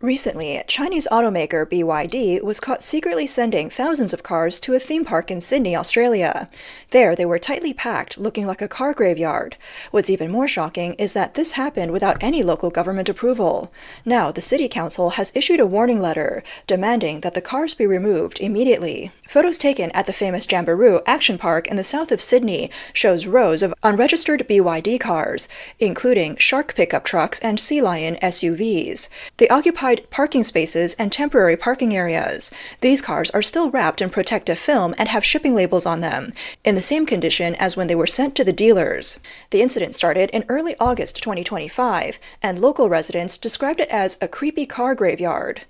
Recently, Chinese automaker BYD was caught secretly sending thousands of cars to a theme park in Sydney, Australia. There, they were tightly packed, looking like a car graveyard. What's even more shocking is that this happened without any local government approval. Now, the City Council has issued a warning letter, demanding that the cars be removed immediately. Photos taken at the famous Jamberoo Action Park in the south of Sydney shows rows of unregistered BYD cars, including Shark pickup trucks and Sealion SUVs. They occupy parking spaces and temporary parking areas. These cars are still wrapped in protective film and have shipping labels on them, in the same condition as when they were sent to the dealers. The incident started in early August 2025, and local residents described it as a creepy car graveyard.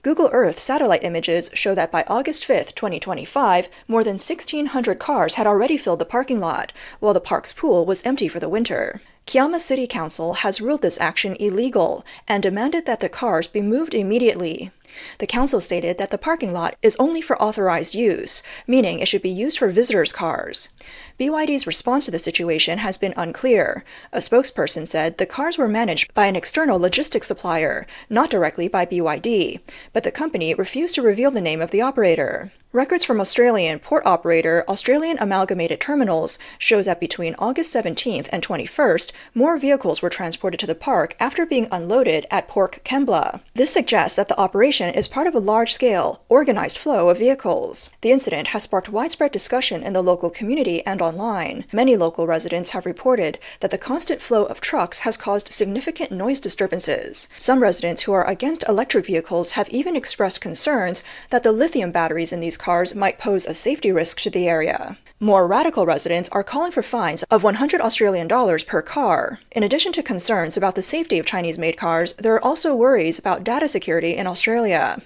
Google Earth satellite images show that by August 5, 2025, more than 1,600 cars had already filled the parking lot, while the park's pool was empty for the winter. Kiama City Council has ruled this action illegal and demanded that the cars be moved immediately. The council stated that the parking lot is only for authorized use, meaning it should be used for visitors' cars. BYD's response to the situation has been unclear. A spokesperson said the cars were managed by an external logistics supplier, not directly by BYD, but the company refused to reveal the name of the operator. Records from Australian port operator Australian Amalgamated Terminals shows that between August 17th and 21st, more vehicles were transported to the park after being unloaded at Port Kembla. This suggests that the operation is part of a large-scale, organized flow of vehicles. The incident has sparked widespread discussion in the local community and online. Many local residents have reported that the constant flow of trucks has caused significant noise disturbances. Some residents who are against electric vehicles have even expressed concerns that the lithium batteries in these cars might pose a safety risk to the area. More radical residents are calling for fines of 100 Australian dollars per car. In addition to concerns about the safety of Chinese-made cars, there are also worries about data security in Australia.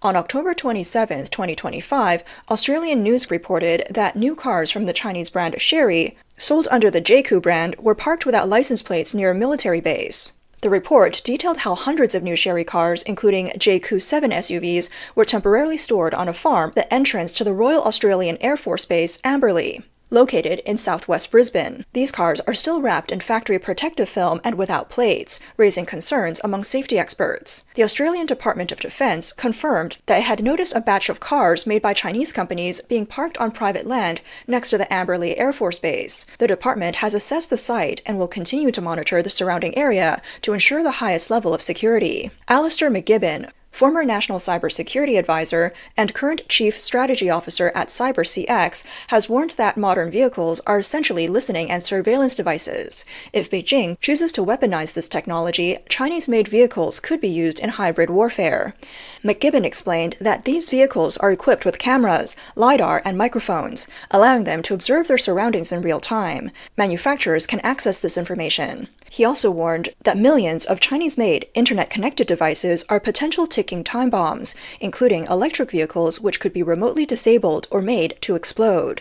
On October 27, 2025, Australian News reported that new cars from the Chinese brand Chery, sold under the JQ brand, were parked without license plates near a military base. The report detailed how hundreds of new Chery cars, including JQ7 SUVs, were temporarily stored on a farm at the entrance to the Royal Australian Air Force Base, Amberley, located in southwest Brisbane. These cars are still wrapped in factory protective film and without plates, raising concerns among safety experts. The Australian Department of Defence confirmed that it had noticed a batch of cars made by Chinese companies being parked on private land next to the Amberley Air Force Base. The department has assessed the site and will continue to monitor the surrounding area to ensure the highest level of security. Alistair McGibbon, former National Cybersecurity Advisor and current Chief Strategy Officer at CyberCX, has warned that modern vehicles are essentially listening and surveillance devices. If Beijing chooses to weaponize this technology, Chinese-made vehicles could be used in hybrid warfare. McGibbon explained that these vehicles are equipped with cameras, LiDAR, and microphones, allowing them to observe their surroundings in real time. Manufacturers can access this information. He also warned that millions of Chinese-made, internet-connected devices are potential ticking time bombs, including electric vehicles which could be remotely disabled or made to explode.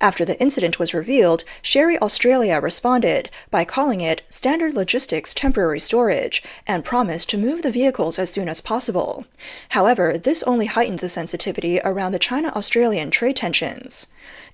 After the incident was revealed, Chery Australia responded by calling it Standard Logistics Temporary Storage and promised to move the vehicles as soon as possible. However, this only heightened the sensitivity around the China-Australian trade tensions.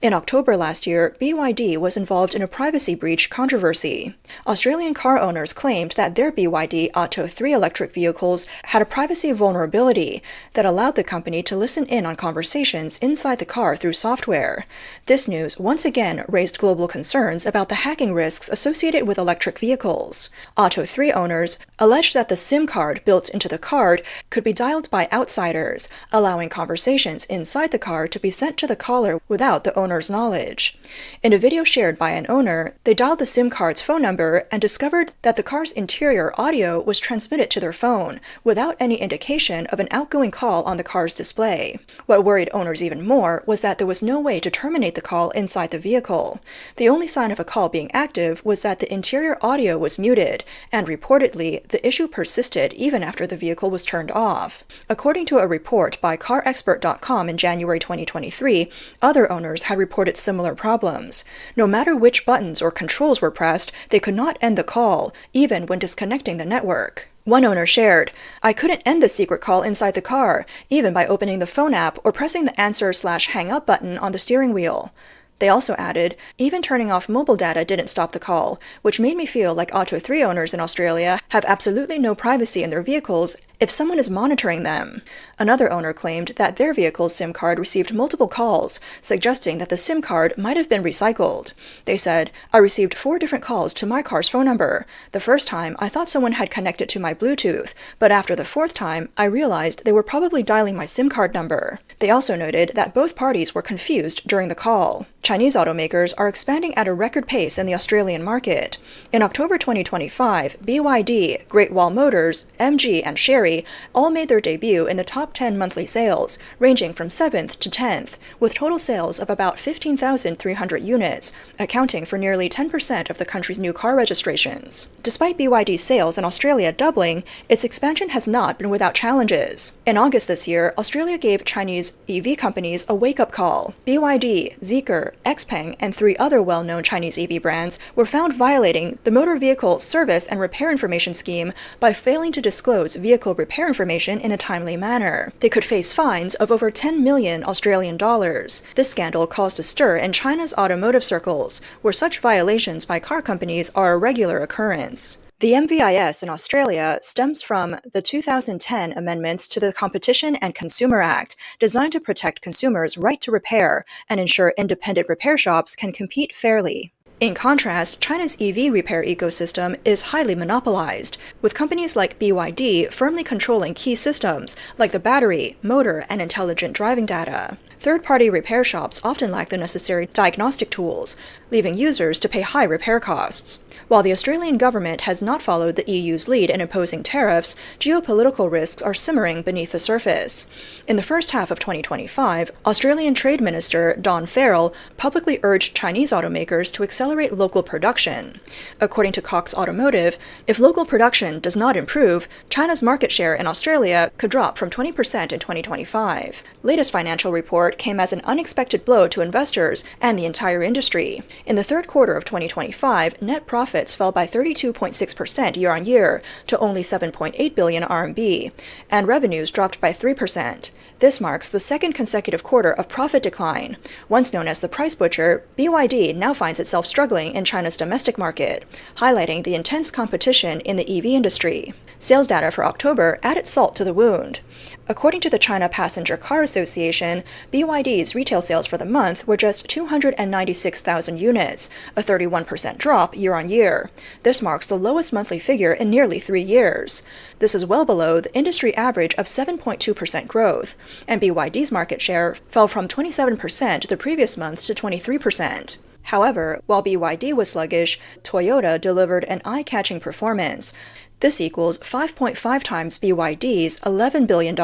In October last year, BYD was involved in a privacy breach controversy. Australian car owners claimed that their BYD Atto 3 electric vehicles had a privacy vulnerability that allowed the company to listen in on conversations inside the car through software. This news once again raised global concerns about the hacking risks associated with electric vehicles. Atto 3 owners alleged that the SIM card built into the card could be dialed by outsiders, allowing conversations inside the car to be sent to the caller without the owner's knowledge. In a video shared by an owner, they dialed the SIM card's phone number and discovered that the car's interior audio was transmitted to their phone without any indication of an outgoing call on the car's display. What worried owners even more was that there was no way to terminate the call inside the vehicle. The only sign of a call being active was that the interior audio was muted, and reportedly, the issue persisted even after the vehicle was turned off. According to a report by CarExpert.com in January 2023, other owners had reported similar problems. No matter which buttons or controls were pressed, they could not end the call, even when disconnecting the network. One owner shared, "I couldn't end the secret call inside the car, even by opening the phone app or pressing the answer/hang up button on the steering wheel." They also added, "Even turning off mobile data didn't stop the call, which made me feel like Atto 3 owners in Australia have absolutely no privacy in their vehicles if someone is monitoring them. Another owner claimed that their vehicle's SIM card received multiple calls, suggesting that the SIM card might have been recycled. They said, "I received 4 different calls to my car's phone number. The first time, I thought someone had connected to my Bluetooth, but after the 4th time, I realized they were probably dialing my SIM card number." They also noted that both parties were confused during the call. Chinese automakers are expanding at a record pace in the Australian market. In October 2025, BYD, Great Wall Motors, MG, and Chery all made their debut in the top 10 monthly sales, ranging from 7th to 10th, with total sales of about 15,300 units, accounting for nearly 10% of the country's new car registrations. Despite BYD's sales in Australia doubling, its expansion has not been without challenges. In August this year, Australia gave Chinese EV companies a wake-up call. BYD, Zeekr, XPeng, and 3 other well-known Chinese EV brands were found violating the Motor Vehicle Service and Repair Information Scheme by failing to disclose vehicle repair information in a timely manner. They could face fines of over 10 million Australian dollars. This scandal caused a stir in China's automotive circles, where such violations by car companies are a regular occurrence. The MVIS in Australia stems from the 2010 amendments to the Competition and Consumer Act, designed to protect consumers' right to repair and ensure independent repair shops can compete fairly. In contrast, China's EV repair ecosystem is highly monopolized, with companies like BYD firmly controlling key systems like the battery, motor, and intelligent driving data. Third-party repair shops often lack the necessary diagnostic tools, leaving users to pay high repair costs. While the Australian government has not followed the EU's lead in imposing tariffs, geopolitical risks are simmering beneath the surface. In the first half of 2025, Australian Trade Minister Don Farrell publicly urged Chinese automakers to accelerate local production. According to Cox Automotive, if local production does not improve, China's market share in Australia could drop from 20% in 2025. Latest financial report came as an unexpected blow to investors and the entire industry. In the third quarter of 2025, net profits fell by 32.6% year-on-year to only 7.8 billion RMB, and revenues dropped by 3%. This marks the second consecutive quarter of profit decline. Once known as the price butcher, BYD now finds itself struggling in China's domestic market, highlighting the intense competition in the EV industry. Sales data for October added salt to the wound. According to the China Passenger Car Association, BYD's retail sales for the month were just 296,000 units, a 31% drop year-on-year. This marks the lowest monthly figure in nearly 3 years. This is well below the industry average of 7.2% growth, and BYD's market share fell from 27% the previous month to 23%. However, while BYD was sluggish, Toyota delivered an eye-catching performance. This equals 5.5 times BYD's $11 billion,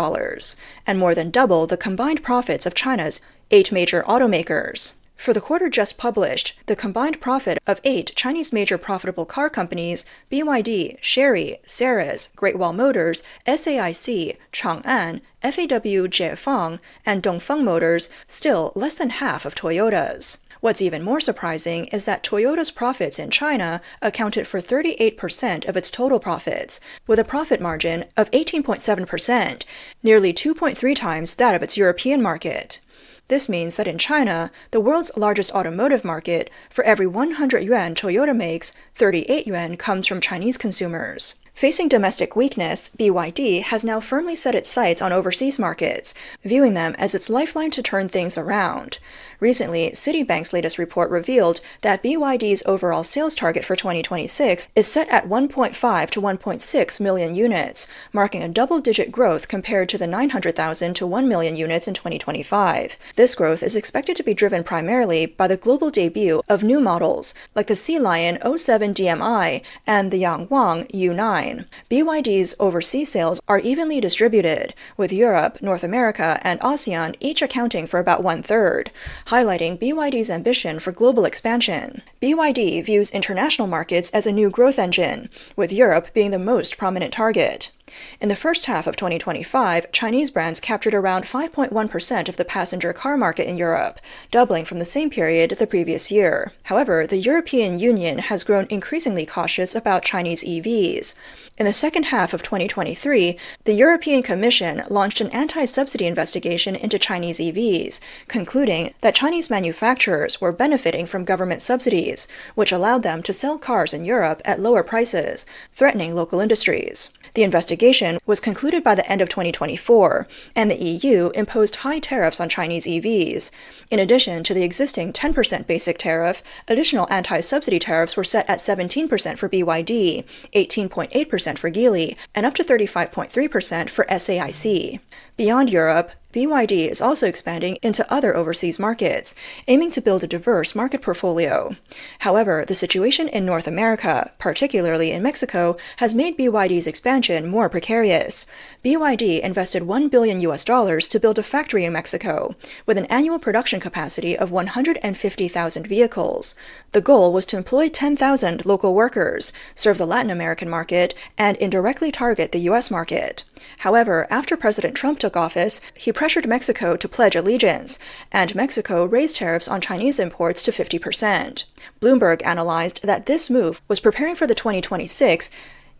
and more than double the combined profits of China's 8 major automakers. For the quarter just published, the combined profit of 8 Chinese major profitable car companies, BYD, Chery, Ceres, Great Wall Motors, SAIC, Chang'an, FAW Jiefang, and Dongfeng Motors, still less than half of Toyota's. What's even more surprising is that Toyota's profits in China accounted for 38% of its total profits, with a profit margin of 18.7%, nearly 2.3 times that of its European market. This means that in China, the world's largest automotive market, for every 100 yuan Toyota makes, 38 yuan comes from Chinese consumers. Facing domestic weakness, BYD has now firmly set its sights on overseas markets, viewing them as its lifeline to turn things around. Recently, Citibank's latest report revealed that BYD's overall sales target for 2026 is set at 1.5 to 1.6 million units, marking a double-digit growth compared to the 900,000 to 1 million units in 2025. This growth is expected to be driven primarily by the global debut of new models like the Sealion 07 DMI and the Yangwang U9. BYD's overseas sales are evenly distributed, with Europe, North America, and ASEAN each accounting for about 1/3, highlighting BYD's ambition for global expansion. BYD views international markets as a new growth engine, with Europe being the most prominent target. In the first half of 2025, Chinese brands captured around 5.1% of the passenger car market in Europe, doubling from the same period the previous year. However, the European Union has grown increasingly cautious about Chinese EVs. In the second half of 2023, the European Commission launched an anti-subsidy investigation into Chinese EVs, concluding that Chinese manufacturers were benefiting from government subsidies, which allowed them to sell cars in Europe at lower prices, threatening local industries. The investigation was concluded by the end of 2024, and the EU imposed high tariffs on Chinese EVs. In addition to the existing 10% basic tariff, additional anti-subsidy tariffs were set at 17% for BYD, 18.8% for Geely, and up to 35.3% for SAIC. Beyond Europe, BYD is also expanding into other overseas markets, aiming to build a diverse market portfolio. However, the situation in North America, particularly in Mexico, has made BYD's expansion more precarious. BYD invested $1 billion to build a factory in Mexico, with an annual production capacity of 150,000 vehicles. The goal was to employ 10,000 local workers, serve the Latin American market, and indirectly target the U.S. market. However, after President Trump took office, he pressured Mexico to pledge allegiance, and Mexico raised tariffs on Chinese imports to 50%. Bloomberg analyzed that this move was preparing for the 2026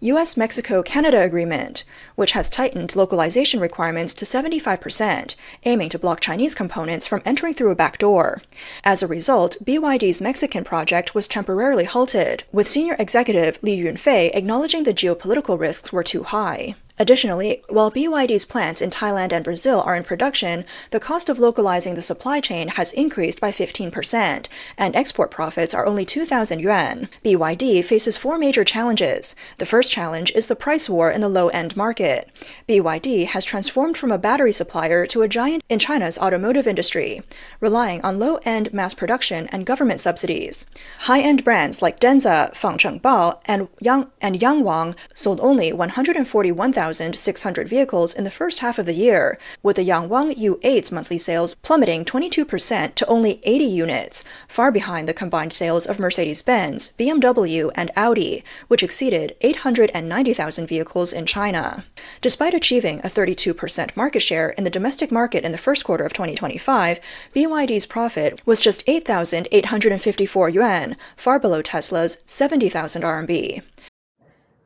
U.S.-Mexico-Canada agreement, which has tightened localization requirements to 75%, aiming to block Chinese components from entering through a back door. As a result, BYD's Mexican project was temporarily halted, with senior executive Li Yunfei acknowledging the geopolitical risks were too high. Additionally, while BYD's plants in Thailand and Brazil are in production, the cost of localizing the supply chain has increased by 15%, and export profits are only 2,000 yuan. BYD faces four major challenges. The first challenge is the price war in the low-end market. BYD has transformed from a battery supplier to a giant in China's automotive industry, relying on low-end mass production and government subsidies. High-end brands like Denza, Fangchengbao, and Yangwang sold only 141,600 vehicles in the first half of the year, with the Yangwang U8's monthly sales plummeting 22% to only 80 units, far behind the combined sales of Mercedes-Benz, BMW, and Audi, which exceeded 890,000 vehicles in China. Despite achieving a 32% market share in the domestic market in the first quarter of 2025, BYD's profit was just 8,854 yuan, far below Tesla's 70,000 RMB.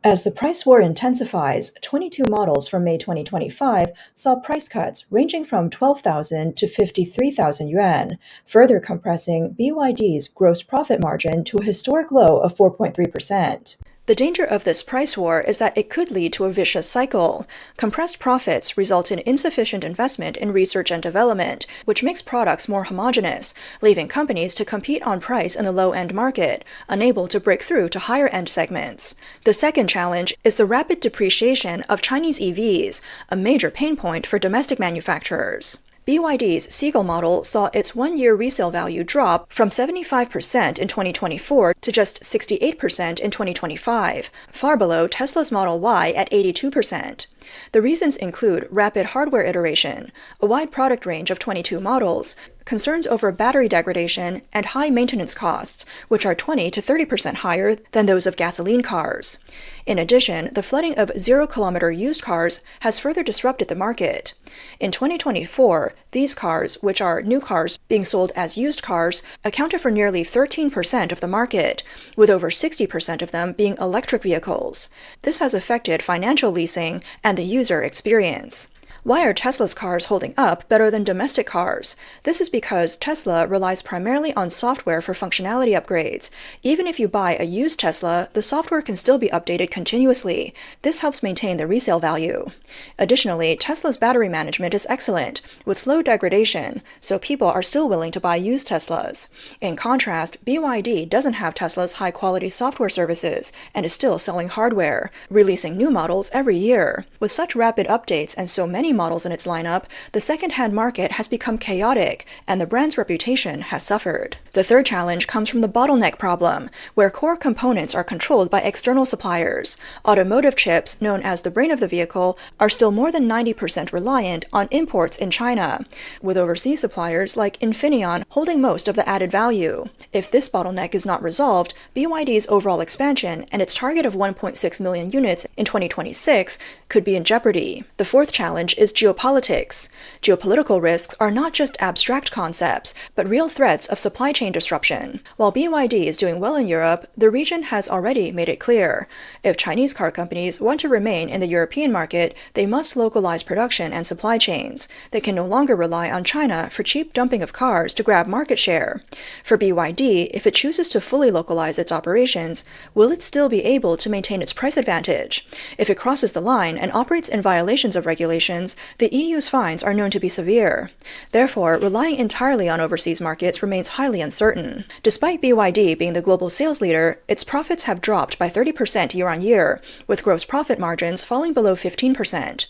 As the price war intensifies, 22 models from May 2025 saw price cuts ranging from 12,000 to 53,000 yuan, further compressing BYD's gross profit margin to a historic low of 4.3%. The danger of this price war is that it could lead to a vicious cycle. Compressed profits result in insufficient investment in research and development, which makes products more homogeneous, leaving companies to compete on price in the low-end market, unable to break through to higher-end segments. The second challenge is the rapid depreciation of Chinese EVs, a major pain point for domestic manufacturers. BYD's Seagull model saw its one-year resale value drop from 75% in 2024 to just 68% in 2025, far below Tesla's Model Y at 82%. The reasons include rapid hardware iteration, a wide product range of 22 models, concerns over battery degradation, and high maintenance costs, which are 20 to 30% higher than those of gasoline cars. In addition, the flooding of zero-kilometer used cars has further disrupted the market. In 2024, these cars, which are new cars being sold as used cars, accounted for nearly 13% of the market, with over 60% of them being electric vehicles. This has affected financial leasing and the user experience. Why are Tesla's cars holding up better than domestic cars? This is because Tesla relies primarily on software for functionality upgrades. Even if you buy a used Tesla, the software can still be updated continuously. This helps maintain the resale value. Additionally, Tesla's battery management is excellent, with slow degradation, so people are still willing to buy used Teslas. In contrast, BYD doesn't have Tesla's high-quality software services and is still selling hardware, releasing new models every year. With such rapid updates and so many models in its lineup, the second-hand market has become chaotic, and the brand's reputation has suffered. The third challenge comes from the bottleneck problem, where core components are controlled by external suppliers. Automotive chips, known as the brain of the vehicle, are still more than 90% reliant on imports in China, with overseas suppliers like Infineon holding most of the added value. If this bottleneck is not resolved, BYD's overall expansion and its target of 1.6 million units in 2026 could be in jeopardy. The fourth challenge is is geopolitics. Geopolitical risks are not just abstract concepts, but real threats of supply chain disruption. While BYD is doing well in Europe, the region has already made it clear. If Chinese car companies want to remain in the European market, they must localize production and supply chains. They can no longer rely on China for cheap dumping of cars to grab market share. For BYD, if it chooses to fully localize its operations, will it still be able to maintain its price advantage? If it crosses the line and operates in violations of regulations, the EU's fines are known to be severe. Therefore, relying entirely on overseas markets remains highly uncertain. Despite BYD being the global sales leader, its profits have dropped by 30% year-on-year, with gross profit margins falling below 15%.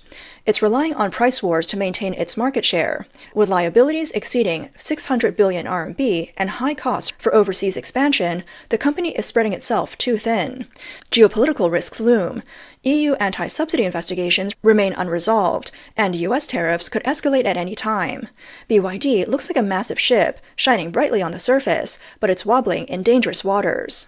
It's relying on price wars to maintain its market share. With liabilities exceeding 600 billion RMB and high costs for overseas expansion, the company is spreading itself too thin. Geopolitical risks loom. EU anti-subsidy investigations remain unresolved, and US tariffs could escalate at any time. BYD looks like a massive ship, shining brightly on the surface, but it's wobbling in dangerous waters.